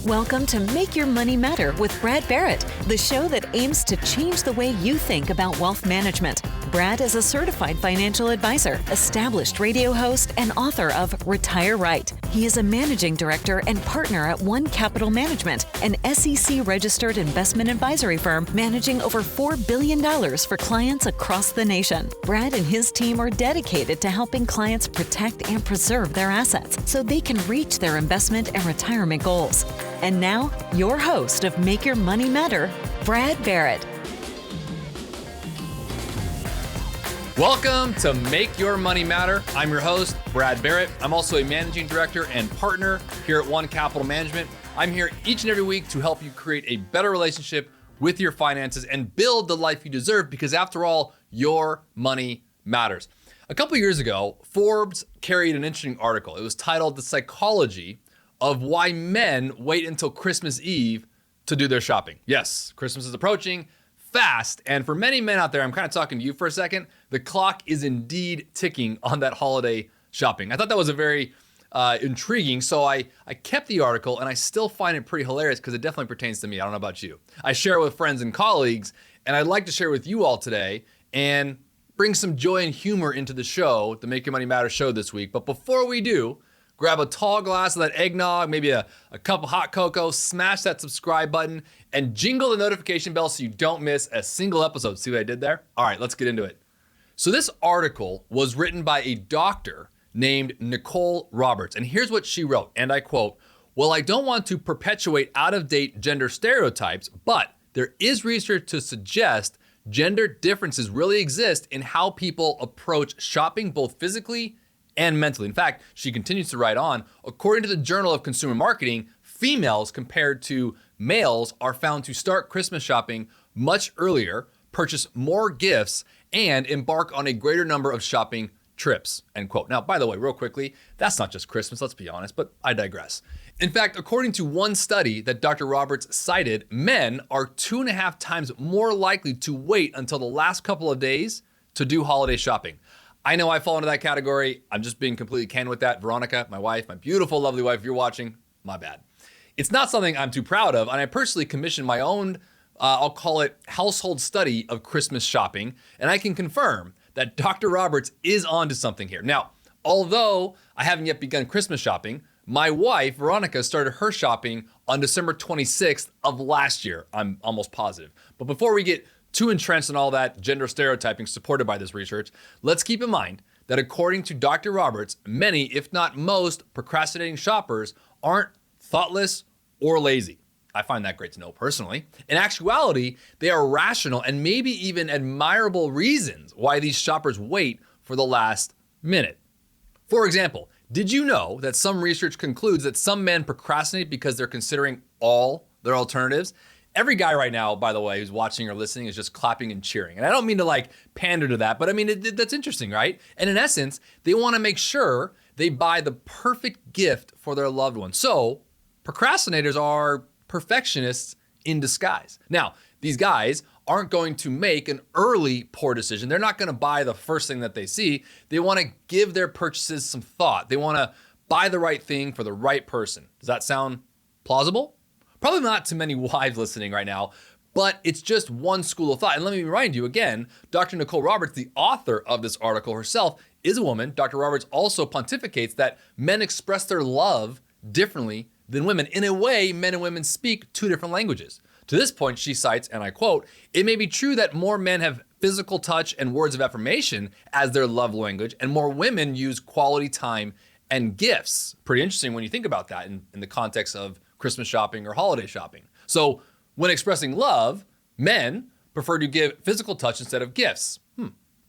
Welcome to Make Your Money Matter with Brad Barrett, the show that aims to change the way you think about wealth management. Brad is a certified financial advisor, established radio host, and author of Retire Right. He is a managing director and partner at One Capital Management, an SEC-registered investment advisory firm managing over $4 billion for clients across the nation. Brad and his team are dedicated to helping clients protect and preserve their assets so they can reach their investment and retirement goals. And now, your host of Make Your Money Matter, Brad Barrett. Welcome to Make Your Money Matter. I'm your host, Brad Barrett. I'm also a managing director and partner here at One Capital Management. I'm here each and every week to help you create a better relationship with your finances and build the life you deserve, because after all, your money matters. A couple years ago, Forbes carried an interesting article. It was titled "The Psychology of Why Men Wait Until Christmas Eve to Do Their Shopping." Yes, Christmas is approaching fast. And for many men out there, I'm kind of talking to you for a second, the clock is indeed ticking on that holiday shopping. I thought that was a very intriguing. So I kept the article, and I still find it pretty hilarious because it definitely pertains to me. I don't know about you. I share it with friends and colleagues, and I'd like to share with you all today and bring some joy and humor into the show, the Make Your Money Matter show this week. But before we do, grab a tall glass of that eggnog, maybe a cup of hot cocoa, smash that subscribe button, and jingle the notification bell so you don't miss a single episode. See what I did there? All right, let's get into it. So this article was written by a doctor named Nicole Roberts, and here's what she wrote, and I quote, "Well, I don't want to perpetuate out-of-date gender stereotypes, but there is research to suggest gender differences really exist in how people approach shopping, both physically and mentally." In fact, she continues to write on, according to the Journal of Consumer Marketing, females compared to males are found to start Christmas shopping much earlier, purchase more gifts, and embark on a greater number of shopping trips, end quote. Now, by the way, real quickly, that's not just Christmas, let's be honest, but I digress. In fact, according to one study that Dr. Roberts cited, men are 2.5 times more likely to wait until the last couple of days to do holiday shopping. I know I fall into that category. I'm just being completely candid with that. Veronica, my wife, my beautiful, lovely wife, if you're watching, my bad. It's not something I'm too proud of, and I personally commissioned my own, I'll call it household study of Christmas shopping, and I can confirm that Dr. Roberts is onto something here. Now, although I haven't yet begun Christmas shopping, my wife, Veronica, started her shopping on December 26th of last year. I'm almost positive. But before we get too entrenched in all that gender stereotyping supported by this research, let's keep in mind that according to Dr. Roberts, many, if not most, procrastinating shoppers aren't thoughtless or lazy. I find that great to know personally. In actuality, they are rational and maybe even admirable reasons why these shoppers wait for the last minute. For example, did you know that some research concludes that some men procrastinate because they're considering all their alternatives? Every guy right now, by the way, who's watching or listening is just clapping and cheering. And I don't mean to like pander to that, but I mean, that's interesting, right? And in essence, they want to make sure they buy the perfect gift for their loved one. So procrastinators are perfectionists in disguise. Now, these guys aren't going to make an early poor decision. They're not going to buy the first thing that they see. They want to give their purchases some thought. They want to buy the right thing for the right person. Does that sound plausible? Probably not to many wives listening right now, but it's just one school of thought. And let me remind you again, Dr. Nicole Roberts, the author of this article herself, is a woman. Dr. Roberts also pontificates that men express their love differently than women. In a way, men and women speak two different languages. To this point, she cites, and I quote, "It may be true that more men have physical touch and words of affirmation as their love language, and more women use quality time and gifts." Pretty interesting when you think about that in the context of Christmas shopping or holiday shopping. So when expressing love, men prefer to give physical touch instead of gifts.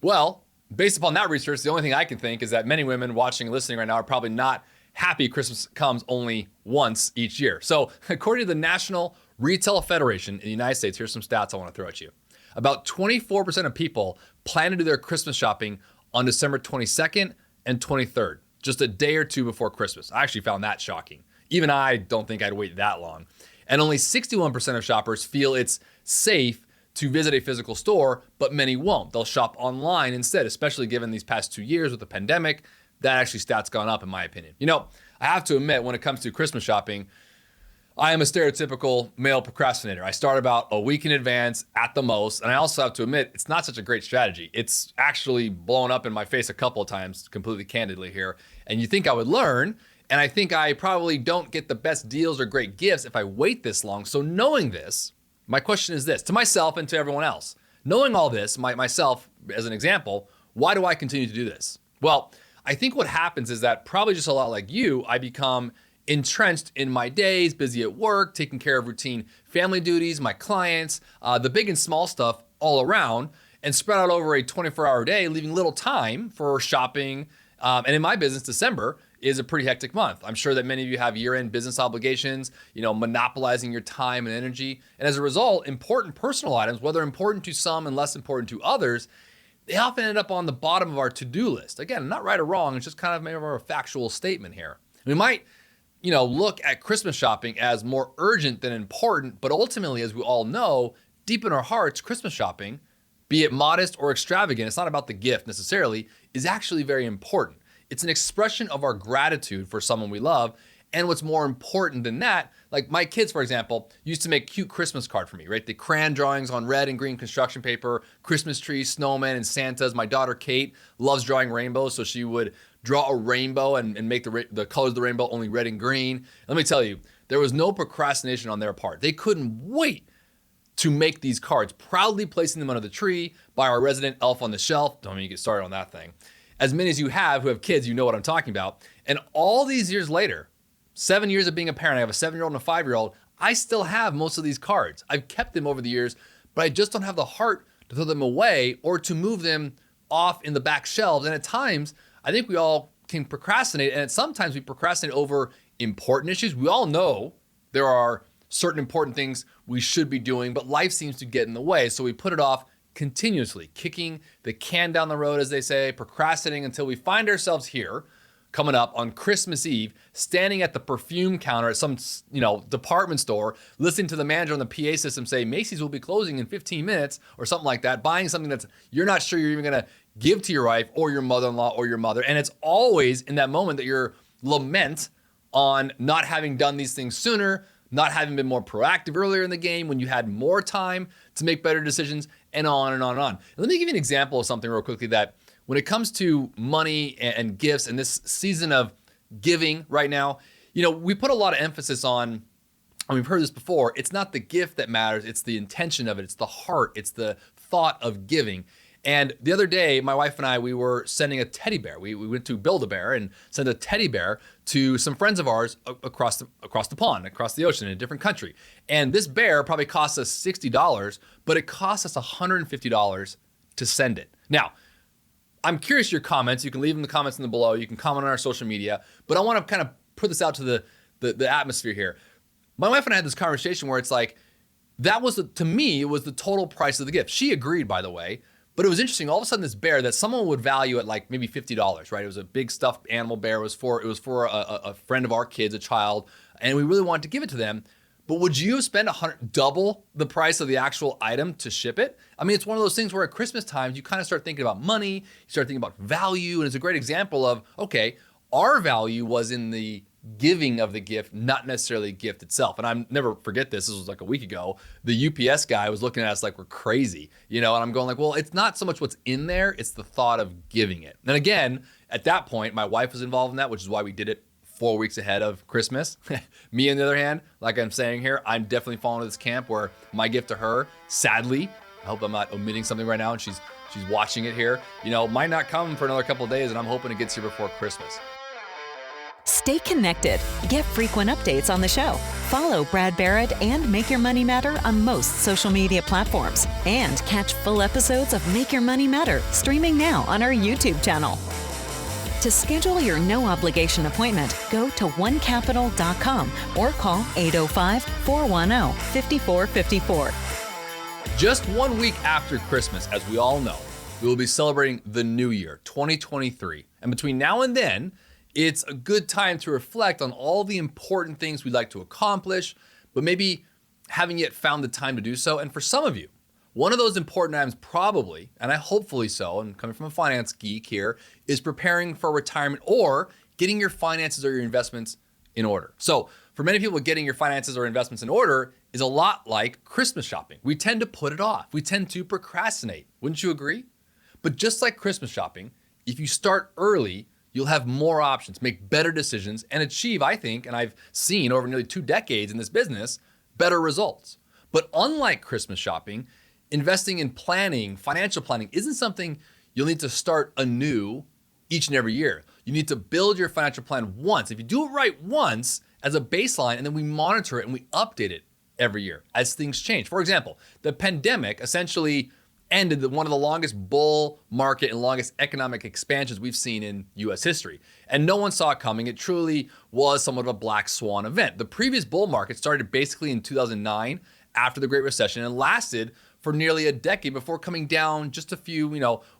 Well, based upon that research, the only thing I can think is that many women watching and listening right now are probably not happy Christmas comes only once each year. So according to the National Retail Federation in the United States, here's some stats I want to throw at you. About 24% of people plan to do their Christmas shopping on December 22nd and 23rd, just a day or two before Christmas. I actually found that shocking. Even I don't think I'd wait that long. And only 61% of shoppers feel it's safe to visit a physical store, but many won't. They'll shop online instead, especially given these past 2 years with the pandemic. That actually stat's gone up in my opinion. You know, I have to admit, when it comes to Christmas shopping, I am a stereotypical male procrastinator. I start about a week in advance at the most. And I also have to admit, it's not such a great strategy. It's actually blown up in my face a couple of times, completely candidly here. And you think I would learn. And I think I probably don't get the best deals or great gifts if I wait this long. So knowing this, my question is this to myself and to everyone else. Knowing all this, myself as an example, why do I continue to do this? Well, I think what happens is that probably just a lot like you, I become entrenched in my days, busy at work, taking care of routine family duties, my clients, the big and small stuff all around, and spread out over a 24-hour day, leaving little time for shopping. And in my business, December is a pretty hectic month. I'm sure that many of you have year-end business obligations, monopolizing your time and energy. And as a result, important personal items, whether important to some and less important to others, they often end up on the bottom of our to-do list. Again, not right or wrong, it's just kind of maybe a factual statement here. We might look at Christmas shopping as more urgent than important, but ultimately, as we all know, deep in our hearts, Christmas shopping, be it modest or extravagant, it's not about the gift necessarily, is actually very important. It's an expression of our gratitude for someone we love. And what's more important than that, like my kids, for example, used to make cute Christmas cards for me, right? The crayon drawings on red and green construction paper, Christmas trees, snowmen, and Santas. My daughter, Kate, loves drawing rainbows, so she would draw a rainbow and make the colors of the rainbow only red and green. Let me tell you, there was no procrastination on their part. They couldn't wait to make these cards, proudly placing them under the tree by our resident elf on the shelf. Don't even get started on that thing. As many as you have who have kids, you know what I'm talking about. And all these years later, 7 years of being a parent, I have a 7-year-old and a 5-year-old, I still have most of these cards. I've kept them over the years, but I just don't have the heart to throw them away or to move them off in the back shelves. And at times, I think we all can procrastinate, and sometimes we procrastinate over important issues. We all know there are certain important things we should be doing, but life seems to get in the way, so we put it off continuously, kicking the can down the road, as they say, procrastinating until we find ourselves here, coming up on Christmas Eve, standing at the perfume counter at some department store, listening to the manager on the PA system say, Macy's will be closing in 15 minutes or something like that, buying something that's you're not sure you're even gonna give to your wife or your mother-in-law or your mother. And it's always in that moment that you're lament on not having done these things sooner, not having been more proactive earlier in the game when you had more time to make better decisions, and on and on and on. Let me give you an example of something real quickly that when it comes to money and gifts and this season of giving right now, we put a lot of emphasis on, and we've heard this before, it's not the gift that matters, it's the intention of it, it's the heart, it's the thought of giving. And the other day, my wife and I, we were sending a teddy bear. We went to Build-A-Bear and sent a teddy bear to some friends of ours across the pond, across the ocean in a different country. And this bear probably cost us $60, but it cost us $150 to send it. Now, I'm curious your comments. You can leave them in the comments in the below. You can comment on our social media. But I want to kind of put this out to the atmosphere here. My wife and I had this conversation where it's like, that was, to me, it was the total price of the gift. She agreed, by the way. But it was interesting, all of a sudden this bear that someone would value at like maybe $50, right? It was a big stuffed animal bear. It was for a friend of our kids, a child, and we really wanted to give it to them. But would you spend double the price of the actual item to ship it? I mean, it's one of those things where at Christmas time, you kind of start thinking about money, you start thinking about value, and it's a great example of, okay, our value was in the giving of the gift, not necessarily the gift itself. And I'm never forget this was like a week ago, the UPS guy was looking at us like we're crazy, and I'm going like, well, it's not so much what's in there, it's the thought of giving it. And again, at that point, my wife was involved in that, which is why we did it 4 weeks ahead of Christmas. Me, on the other hand, like I'm saying here, I'm definitely falling to this camp where my gift to her, sadly, I hope I'm not omitting something right now and she's watching it here, might not come for another couple of days, and I'm hoping it gets here before Christmas. Stay connected. Get frequent updates on the show. Follow Brad Barrett and Make Your Money Matter on most social media platforms. And catch full episodes of Make Your Money Matter streaming now on our YouTube channel. To schedule your no-obligation appointment, go to onecapital.com or call 805-410-5454. Just 1 week after Christmas, as we all know, we will be celebrating the new year, 2023. And between now and then, it's a good time to reflect on all the important things we'd like to accomplish, but maybe haven't yet found the time to do so. And for some of you, one of those important items probably, and I hopefully so, and coming from a finance geek here, is preparing for retirement or getting your finances or your investments in order. So For many people, getting your finances or investments in order is a lot like Christmas shopping. We tend to put it off. We tend to procrastinate. Wouldn't you agree? But just like Christmas shopping, if you start early, you'll have more options, make better decisions, and achieve, I think, and I've seen over nearly 2 decades in this business, better results. But unlike Christmas shopping, investing in planning, financial planning, isn't something you'll need to start anew each and every year. You need to build your financial plan once. If you do it right once as a baseline, and then we monitor it and we update it every year as things change. For example, the pandemic essentially ended one of the longest bull market and longest economic expansions we've seen in US history. And no one saw it coming. It truly was somewhat of a black swan event. The previous bull market started basically in 2009 after the Great Recession and lasted for nearly a decade before coming down just a few,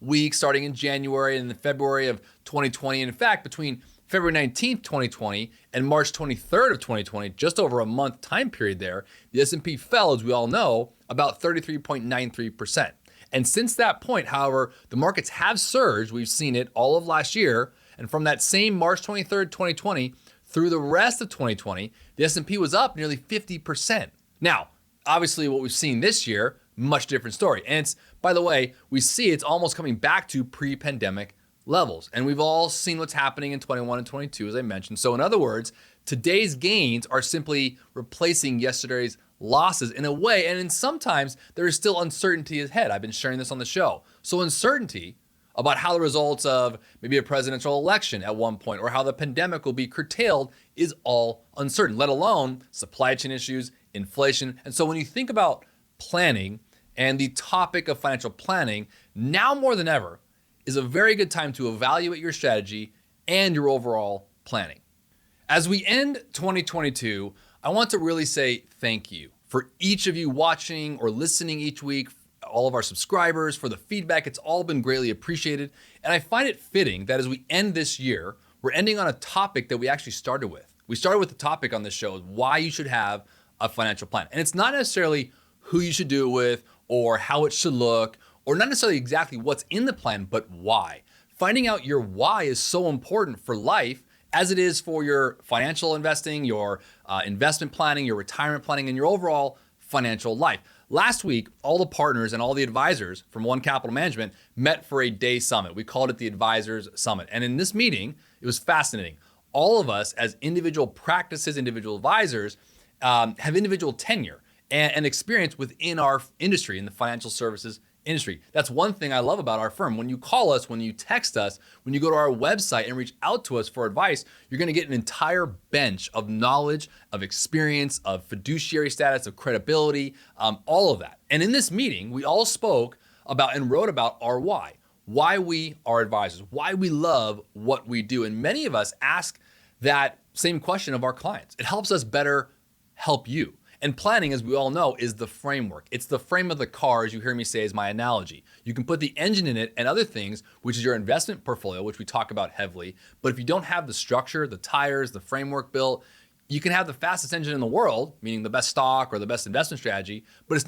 weeks starting in January and then February of 2020. And in fact, between February 19th, 2020 and March 23rd of 2020, just over a month time period there, the S&P fell, as we all know, about 33.93%. And since that point, however, the markets have surged. We've seen it all of last year. And from that same March 23rd, 2020 through the rest of 2020, the S&P was up nearly 50%. Now, obviously what we've seen this year, much different story. And it's, by the way, we see it's almost coming back to pre-pandemic levels. And we've all seen what's happening in 21 and 22, as I mentioned. So in other words, today's gains are simply replacing yesterday's losses in a way, and sometimes there is still uncertainty ahead. I've been sharing this on the show. So uncertainty about how the results of maybe a presidential election at one point or how the pandemic will be curtailed is all uncertain, let alone supply chain issues, inflation. And so when you think about planning and the topic of financial planning, now more than ever is a very good time to evaluate your strategy and your overall planning. As we end 2022, I want to really say thank you for each of you watching or listening each week, all of our subscribers, for the feedback. It's all been greatly appreciated. And I find it fitting that as we end this year, we're ending on a topic that we actually started with. We started with the topic on this show is why you should have a financial plan. And it's not necessarily who you should do it with or how it should look or not necessarily exactly what's in the plan, but why. Finding out your why is so important for life as it is for your financial investing, your investment planning, your retirement planning, and your overall financial life. Last week, all the partners and all the advisors from One Capital Management met for a day summit. We called it the Advisors Summit. And in this meeting, it was fascinating. All of us as individual practices, individual advisors, have individual tenure and experience within our industry, in the financial services industry. That's one thing I love about our firm. When you call us, when you text us, when you go to our website and reach out to us for advice, you're going to get an entire bench of knowledge, of experience, of fiduciary status, of credibility, all of that. And in this meeting, we all spoke about and wrote about our why we are advisors, why we love what we do. And many of us ask that same question of our clients. It helps us better help you. And planning, as we all know, is the framework. It's the frame of the car, as you hear me say, is my analogy. You can put the engine in it and other things, which is your investment portfolio, which we talk about heavily. But if you don't have the structure, the tires, the framework built, you can have the fastest engine in the world, meaning the best stock or the best investment strategy, but it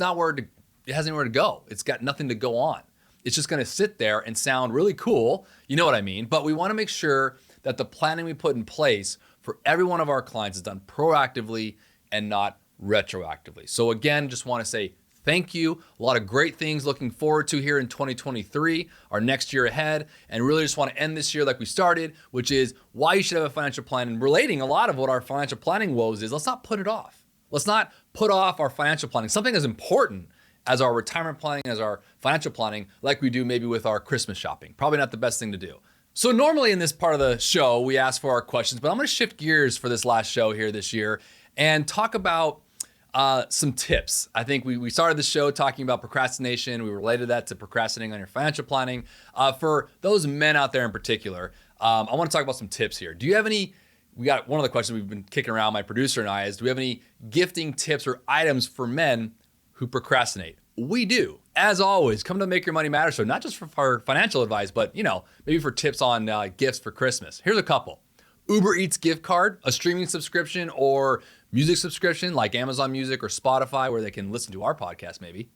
has anywhere to go. It's got nothing to go on. It's just gonna sit there and sound really cool. You know what I mean? But we wanna make sure that the planning we put in place for every one of our clients is done proactively and not retroactively. So again, just want to say thank you. A lot of great things looking forward to here in 2023, our next year ahead, and really just want to end this year like we started, which is why you should have a financial plan. And relating a lot of what our financial planning woes is, let's not put it off. Let's not put off our financial planning, something as important as our retirement planning, as our financial planning, like we do maybe with our Christmas shopping. Probably not the best thing to do. So normally in this part of the show, we ask for our questions, but I'm going to shift gears for this last show here this year and talk about some tips. I think we started the show talking about procrastination. We related that to procrastinating on your financial planning. For those men out there in particular, I want to talk about some tips here. Do you have any, we got one of the questions we've been kicking around, my producer and I, is do we have any gifting tips or items for men who procrastinate? We do. As always, come to Make Your Money Matter show, not just for financial advice, but maybe for tips on gifts for Christmas. Here's a couple. Uber Eats gift card, a streaming subscription, or music subscription like Amazon Music or Spotify, where they can listen to our podcast maybe,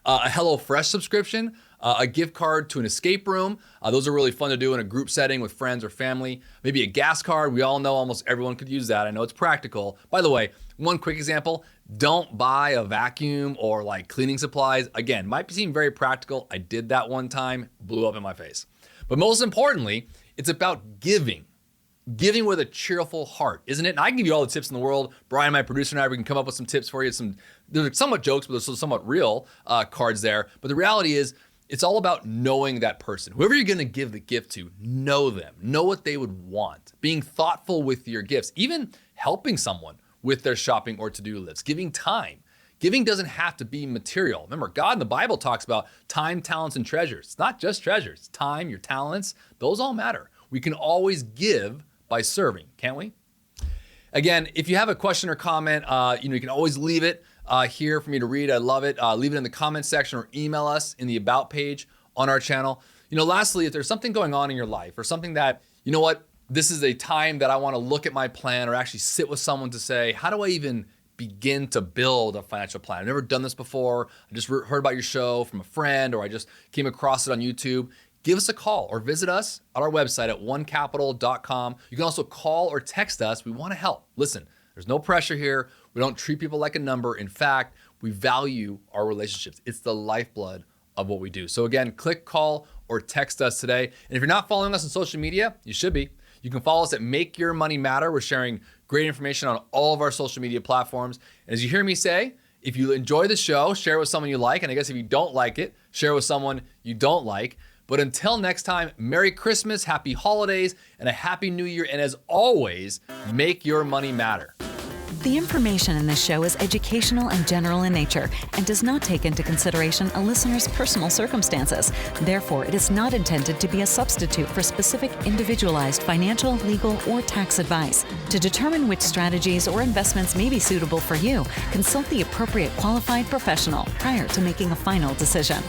a HelloFresh subscription, a gift card to an escape room. Those are really fun to do in a group setting with friends or family. Maybe a gas card. We all know almost everyone could use that. I know it's practical. By the way, one quick example, don't buy a vacuum or like cleaning supplies. Again, might seem very practical. I did that one time, blew up in my face. But most importantly, it's about giving. Giving with a cheerful heart, isn't it? And I can give you all the tips in the world. Brian, my producer, and I, we can come up with some tips for you. They're somewhat jokes, but there's somewhat real cards there. But the reality is, it's all about knowing that person. Whoever you're going to give the gift to, know them. Know what they would want. Being thoughtful with your gifts. Even helping someone with their shopping or to-do lists. Giving time. Giving doesn't have to be material. Remember, God in the Bible talks about time, talents, and treasures. It's not just treasures. Time, your talents, those all matter. We can always give by serving, can't we? Again, if you have a question or comment, you can always leave it here for me to read. I love it. Leave it in the comment section or email us in the About page on our channel. Lastly, if there's something going on in your life or something that, this is a time that I want to look at my plan or actually sit with someone to say, how do I even begin to build a financial plan? I've never done this before. I just heard about your show from a friend, or I just came across it on YouTube. Give us a call or visit us at our website at onecapital.com. You can also call or text us. We want to help. Listen, there's no pressure here. We don't treat people like a number. In fact, we value our relationships. It's the lifeblood of what we do. So again, click, call, or text us today. And if you're not following us on social media, you should be. You can follow us at Make Your Money Matter. We're sharing great information on all of our social media platforms. And as you hear me say, if you enjoy the show, share it with someone you like. And I guess if you don't like it, share it with someone you don't like. But until next time, Merry Christmas, Happy Holidays, and a Happy New Year. And as always, make your money matter. The information in this show is educational and general in nature and does not take into consideration a listener's personal circumstances. Therefore, it is not intended to be a substitute for specific individualized financial, legal, or tax advice. To determine which strategies or investments may be suitable for you, consult the appropriate qualified professional prior to making a final decision.